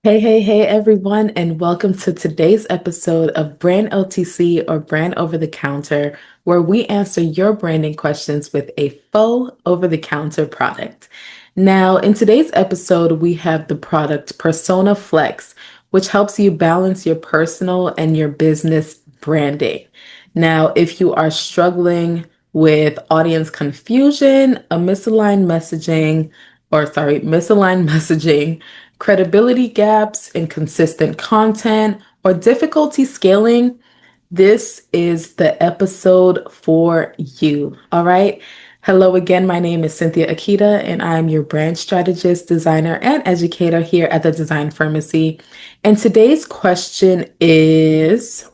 Hey, everyone, and welcome to today's episode of Brand OTC or Brand Over the Counter, where we answer your branding questions with a faux over the counter product. Now, in today's episode, we have the product PersonaFlex, which helps you balance your personal and your business branding. Now, if you are struggling with audience confusion, misaligned messaging, credibility gaps, inconsistent content, or difficulty scaling, this is the episode for you. All right. Hello again. My name is Cynthia Akita, and I'm your brand strategist, designer, and educator here at the Design Firmacy. And today's question is,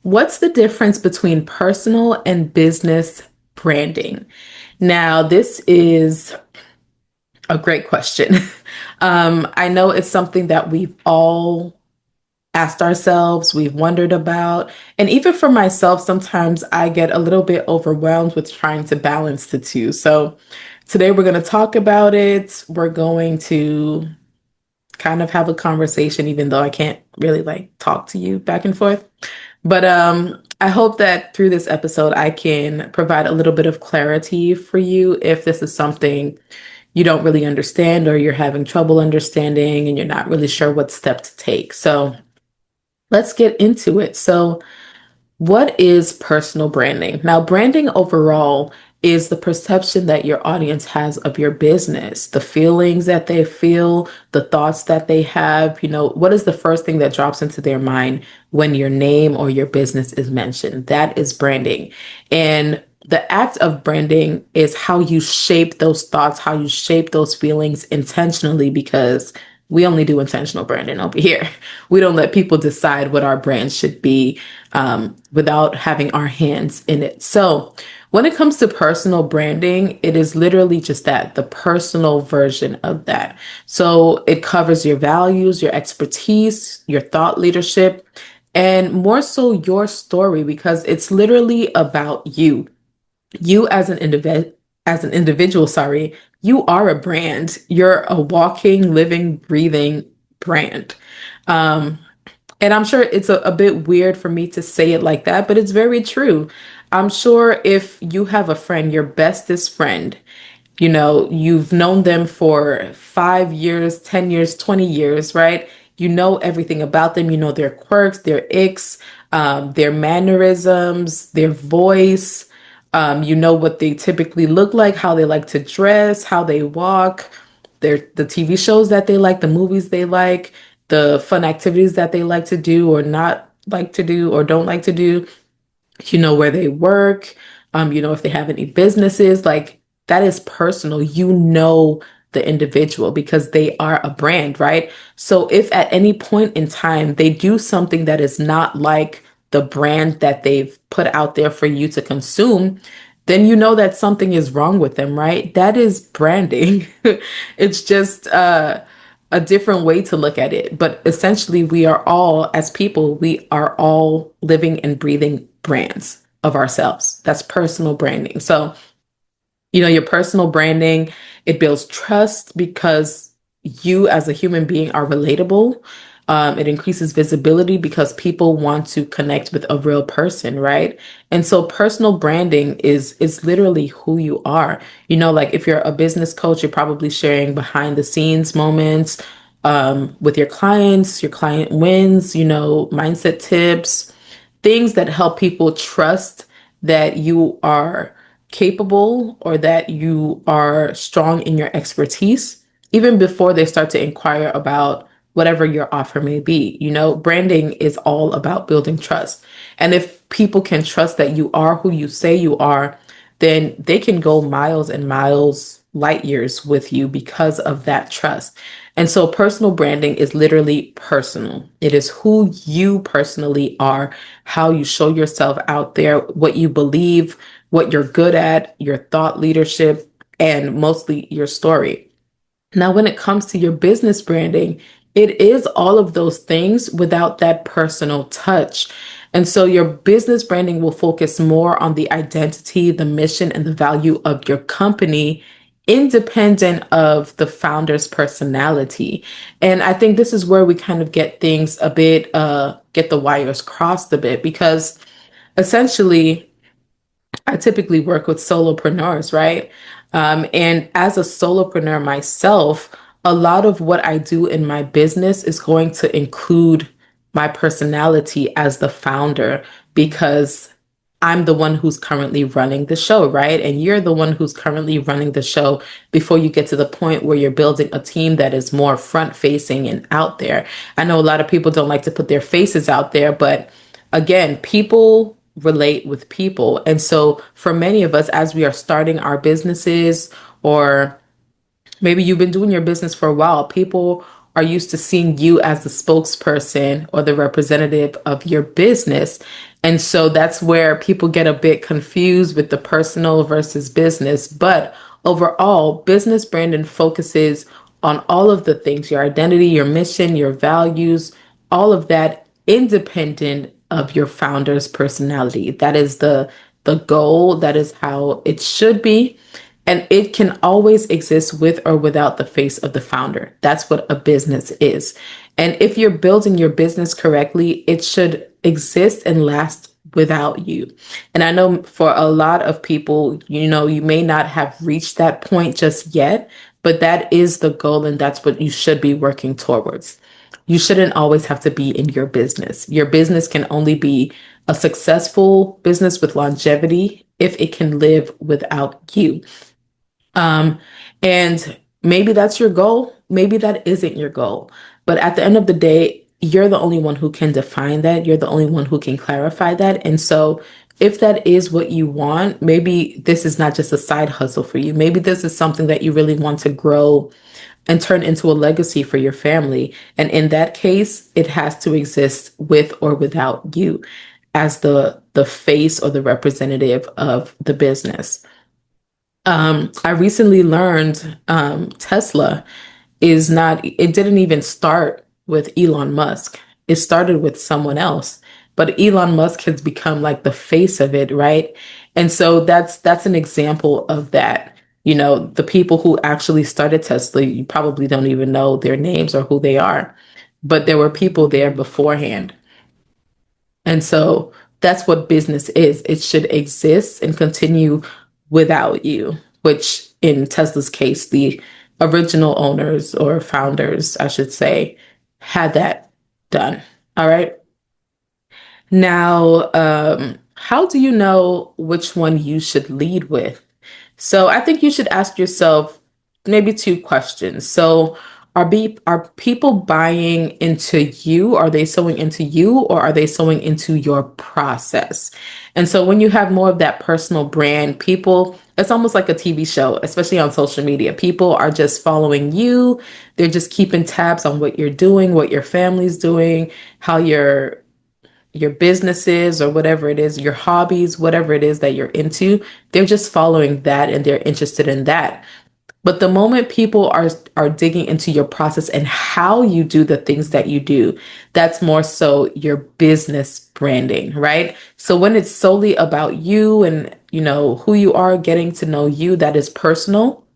what's the difference between personal and business branding? Now, this is a great question. I know it's something that we've all asked ourselves, we've wondered about. And even for myself, sometimes I get a little bit overwhelmed with trying to balance the two. So today we're going to talk about it. We're going to kind of have a conversation, even though I can't really talk to you back and forth. But I hope that through this episode, I can provide a little bit of clarity for you if this is something you don't really understand or you're having trouble understanding and you're not really sure what step to take. So let's get into it. So what is personal branding? Now, branding overall is the perception that your audience has of your business, the feelings that they feel, the thoughts that they have. What is the first thing that drops into their mind when your name or your business is mentioned? That is branding. And the act of branding is how you shape those thoughts, how you shape those feelings intentionally, because we only do intentional branding over here. We don't let people decide what our brand should be without having our hands in it. So when it comes to personal branding, it is literally just that, the personal version of that. So it covers your values, your expertise, your thought leadership, and more so your story, because it's literally about you. You as an individual, sorry, you are a brand. You're a walking, living, breathing brand. Um, and I'm sure it's a bit weird for me to say it like that, but it's very true. I'm sure if you have a friend, your bestest friend, you've known them for 5 years, 10 years, 20 years, right? You know everything about them. You know their quirks, their icks, their mannerisms, their voice. You know what they typically look like, how they like to dress, how they walk, the TV shows that they like, the movies they like, the fun activities that they like to do or not like to do or don't like to do. You know where they work. If they have any businesses, like that is personal. You know the individual because they are a brand, right? So if at any point in time they do something that is not like the brand that they've put out there for you to consume, then you know that something is wrong with them, right? That is branding. It's just a different way to look at it. But essentially, we are all, as people, we are all living and breathing brands of ourselves. That's personal branding. So, your personal branding, it builds trust because you as a human being are relatable. It increases visibility because people want to connect with a real person, right? And so personal branding is literally who you are. Like if you're a business coach, you're probably sharing behind the scenes moments with your clients, your client wins, mindset tips, things that help people trust that you are capable or that you are strong in your expertise, even before they start to inquire about whatever your offer may be. Branding is all about building trust. And if people can trust that you are who you say you are, then they can go miles and miles, light years with you because of that trust. And so personal branding is literally personal. It is who you personally are, how you show yourself out there, what you believe, what you're good at, your thought leadership, and mostly your story. Now, when it comes to your business branding, it is all of those things without that personal touch. And so your business branding will focus more on the identity, the mission, and the value of your company independent of the founder's personality. And I think this is where we kind of get things a bit, get the wires crossed a bit, because essentially, I typically work with solopreneurs, right? And as a solopreneur myself, a lot of what I do in my business is going to include my personality as the founder, because I'm the one who's currently running the show, right? And you're the one who's currently running the show before you get to the point where you're building a team that is more front facing and out there. I know a lot of people don't like to put their faces out there, but again, people relate with people. And so for many of us, as we are starting our businesses, or maybe you've been doing your business for a while, people are used to seeing you as the spokesperson or the representative of your business. And so that's where people get a bit confused with the personal versus business. But overall, business branding focuses on all of the things: your identity, your mission, your values, all of that, independent of your founder's personality. That is the goal. That is how it should be. And it can always exist with or without the face of the founder. That's what a business is. And if you're building your business correctly, it should exist and last without you. And I know for a lot of people, you may not have reached that point just yet, but that is the goal, and that's what you should be working towards. You shouldn't always have to be in your business. Your business can only be a successful business with longevity if it can live without you. Um, and maybe that's your goal. Maybe that isn't your goal. But at the end of the day, you're the only one who can define that. You're the only one who can clarify that. And so if that is what you want, maybe this is not just a side hustle for you. Maybe this is something that you really want to grow and turn into a legacy for your family. And in that case, it has to exist with or without you as the face or the representative of the business. I recently learned Tesla is not, it didn't even start with Elon Musk. It started with someone else, but Elon Musk has become like the face of it, right? And so that's an example of that. The people who actually started Tesla, you probably don't even know their names or who they are, but there were people there beforehand. And so that's what business is. It should exist and continue without you, which in Tesla's case, the original owners or founders, I should say, had that done. All right. Now, how do you know which one you should lead with? So I think you should ask yourself maybe two questions. So are people buying into you? Are they sewing into you, or are they sewing into your process? And so when you have more of that personal brand, people, it's almost like a TV show, especially on social media. People are just following you. They're just keeping tabs on what you're doing, what your family's doing, how your businesses or whatever it is, your hobbies, whatever it is that you're into. They're just following that and they're interested in that. But the moment people are digging into your process and how you do the things that you do, that's more so your business branding, right? So when it's solely about you and who you are, getting to know you, that is personal.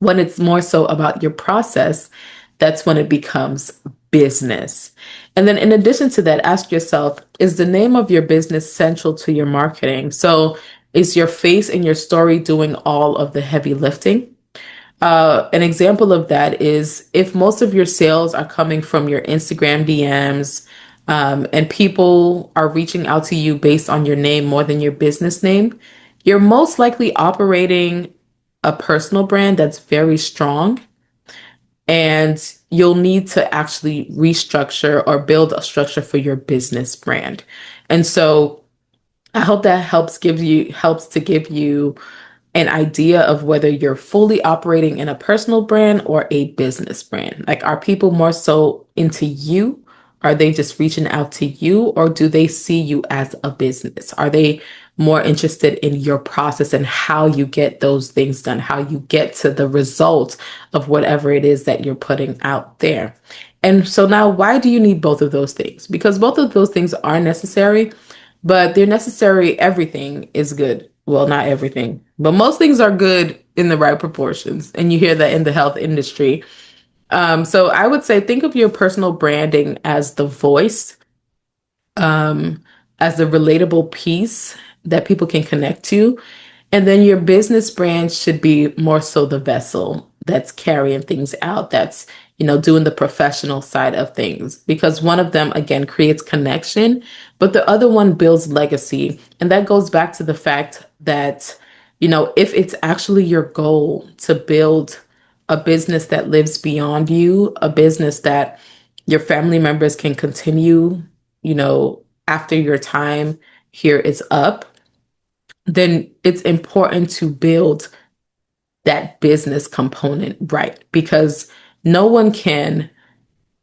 When it's more so about your process, that's when it becomes business. And then in addition to that, ask yourself, is the name of your business central to your marketing? So is your face and your story doing all of the heavy lifting? An example of that is if most of your sales are coming from your Instagram DMs, and people are reaching out to you based on your name more than your business name, you're most likely operating a personal brand that's very strong, and you'll need to actually restructure or build a structure for your business brand. And so I hope that helps to give you an idea of whether you're fully operating in a personal brand or a business brand. Like, are people more so into you? Are they just reaching out to you, or do they see you as a business? Are they more interested in your process and how you get those things done, how you get to the result of whatever it is that you're putting out there? And so now, why do you need both of those things? Because both of those things are necessary, but they're necessary. Everything is good. well, not everything, but most things are good in the right proportions. And you hear that in the health industry. So I would say think of your personal branding as the voice, um, as the relatable piece that people can connect to. And then your business brand should be more so the vessel that's carrying things out, that's, doing the professional side of things. Because one of them, again, creates connection, but the other one builds legacy. And that goes back to the fact that, if it's actually your goal to build a business that lives beyond you, a business that your family members can continue, after your time here is up, then it's important to build that business component right, because no one can,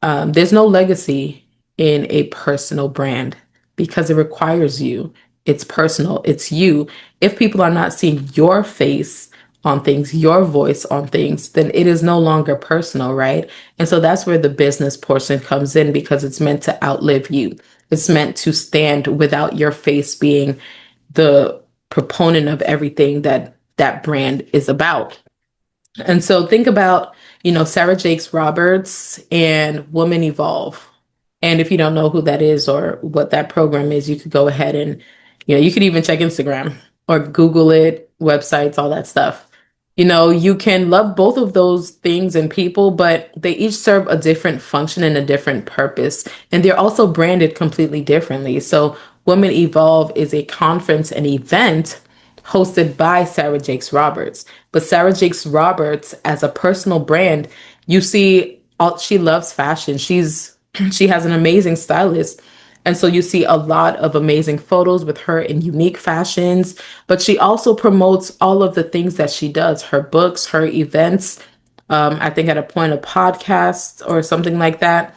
there's no legacy in a personal brand because it requires you. It's personal, it's you. If people are not seeing your face on things, your voice on things, then it is no longer personal, right? And so that's where the business portion comes in, because it's meant to outlive you. It's meant to stand without your face being the proponent of everything that that brand is about. And so think about, Sarah Jakes Roberts and Woman Evolve. And if you don't know who that is or what that program is, you could go ahead and, you could even check Instagram or Google it, websites, all that stuff. You can love both of those things and people, but they each serve a different function and a different purpose. And they're also branded completely differently. So Women Evolve is a conference and event hosted by Sarah Jakes Roberts. But Sarah Jakes Roberts, as a personal brand, you see, she loves fashion. She has an amazing stylist. And so you see a lot of amazing photos with her in unique fashions, but she also promotes all of the things that she does, her books, her events. I think at a point, a podcast or something like that.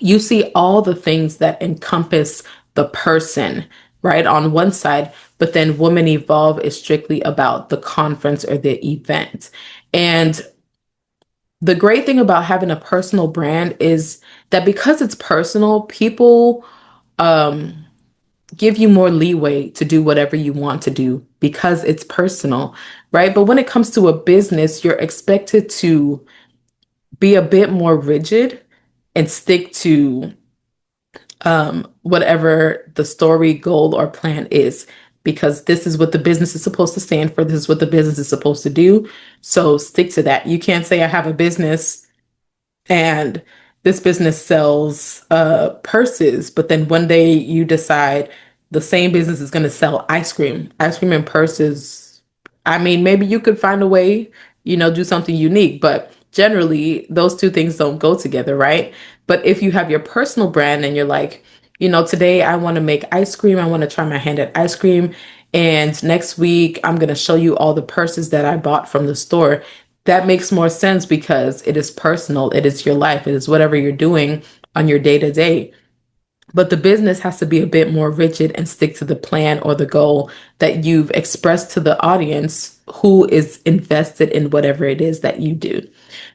You see all the things that encompass the person, right, on one side, but then Women Evolve is strictly about the conference or the event. And the great thing about having a personal brand is that because it's personal, people um, give you more leeway to do whatever you want to do because it's personal, right? But when it comes to a business, you're expected to be a bit more rigid and stick to whatever the story, goal, or plan is, because this is what the business is supposed to stand for. This is what the business is supposed to do. So stick to that. You can't say, I have a business and this business sells purses, but then one day you decide the same business is going to sell ice cream and purses. I mean, maybe you could find a way, do something unique, but generally those two things don't go together, right? But if you have your personal brand and you're like, today I want to make ice cream, I want to try my hand at ice cream, and next week I'm going to show you all the purses that I bought from the store. That makes more sense because it is personal. It is your life. It is whatever you're doing on your day to day. But the business has to be a bit more rigid and stick to the plan or the goal that you've expressed to the audience who is invested in whatever it is that you do.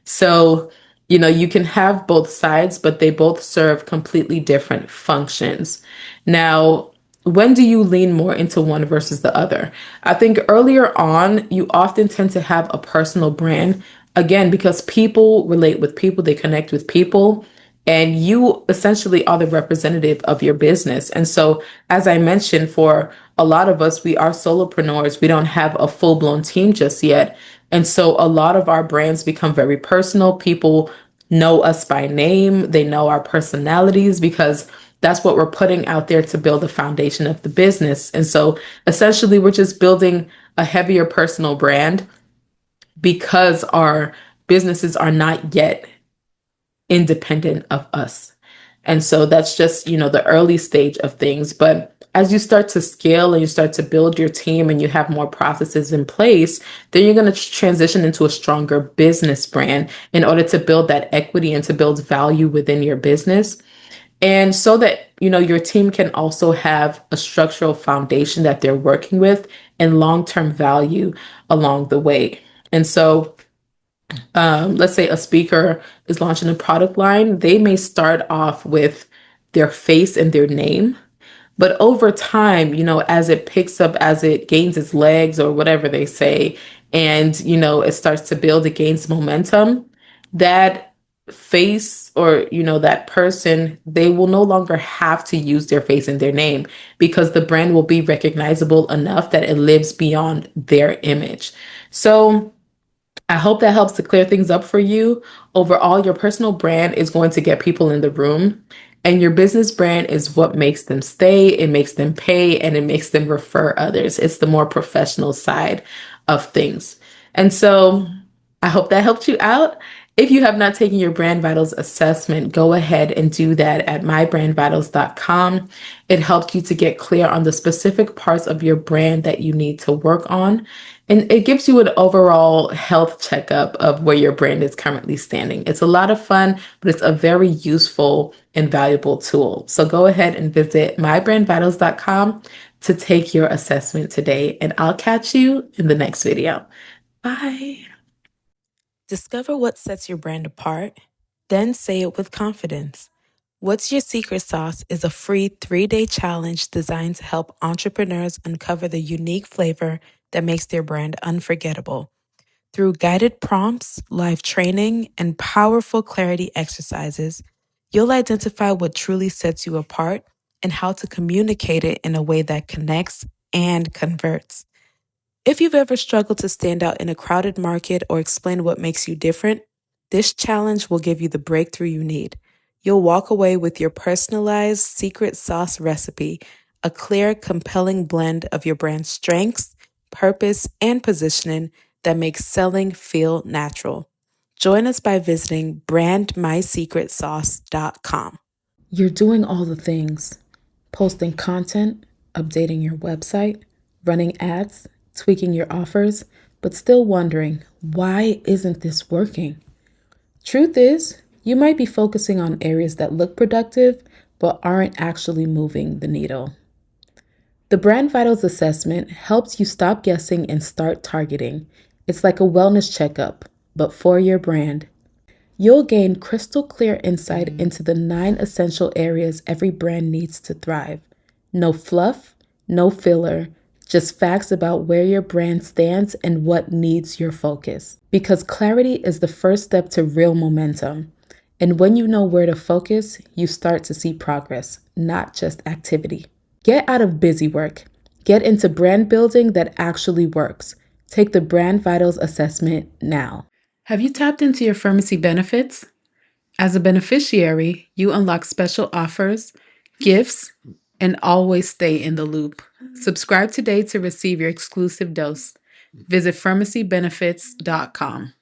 So, you can have both sides, but they both serve completely different functions. Now, when do you lean more into one versus the other? I think earlier on, you often tend to have a personal brand, again, because people relate with people, they connect with people, and you essentially are the representative of your business. And so, as I mentioned, for a lot of us, we are solopreneurs. We don't have a full blown team just yet. And so, a lot of our brands become very personal. People know us by name, they know our personalities because that's what we're putting out there to build the foundation of the business. And so, essentially, we're just building a heavier personal brand because our businesses are not yet independent of us. And so that's just, the early stage of things. But as you start to scale and you start to build your team and you have more processes in place, then you're going to transition into a stronger business brand in order to build that equity and to build value within your business. And so that, your team can also have a structural foundation that they're working with and long-term value along the way. And so let's say a speaker is launching a product line, they may start off with their face and their name, But over time, as it picks up, as it gains its legs or whatever they say, and, it starts to build, it gains momentum, that face or, that person, they will no longer have to use their face and their name because the brand will be recognizable enough that it lives beyond their image. So, I hope that helps to clear things up for you. Overall, your personal brand is going to get people in the room, and your business brand is what makes them stay, it makes them pay, and it makes them refer others. It's the more professional side of things. And so I hope that helped you out. If you have not taken your Brand Vitals assessment, go ahead and do that at mybrandvitals.com. It helps you to get clear on the specific parts of your brand that you need to work on. And it gives you an overall health checkup of where your brand is currently standing. It's a lot of fun, but it's a very useful and valuable tool. So go ahead and visit mybrandvitals.com to take your assessment today. And I'll catch you in the next video. Bye. Discover what sets your brand apart, then say it with confidence. What's Your Secret Sauce is a free 3-day challenge designed to help entrepreneurs uncover the unique flavor that makes their brand unforgettable. Through guided prompts, live training, and powerful clarity exercises, you'll identify what truly sets you apart and how to communicate it in a way that connects and converts. If you've ever struggled to stand out in a crowded market or explain what makes you different, this challenge will give you the breakthrough you need. You'll walk away with your personalized secret sauce recipe, a clear, compelling blend of your brand's strengths, purpose, and positioning that makes selling feel natural. Join us by visiting brandmysecretsauce.com. You're doing all the things: posting content, updating your website, running ads, tweaking your offers, but still wondering, why isn't this working? Truth is, you might be focusing on areas that look productive, but aren't actually moving the needle. The Brand Vitals assessment helps you stop guessing and start targeting. It's like a wellness checkup, but for your brand. You'll gain crystal clear insight into the 9 essential areas every brand needs to thrive. No fluff, no filler, just facts about where your brand stands and what needs your focus. Because clarity is the first step to real momentum. And when you know where to focus, you start to see progress, not just activity. Get out of busy work. Get into brand building that actually works. Take the Brand Vitals assessment now. Have you tapped into your Firmacy benefits? As a beneficiary, you unlock special offers, gifts, and always stay in the loop. Subscribe today to receive your exclusive dose. Visit firmacybenefits.com.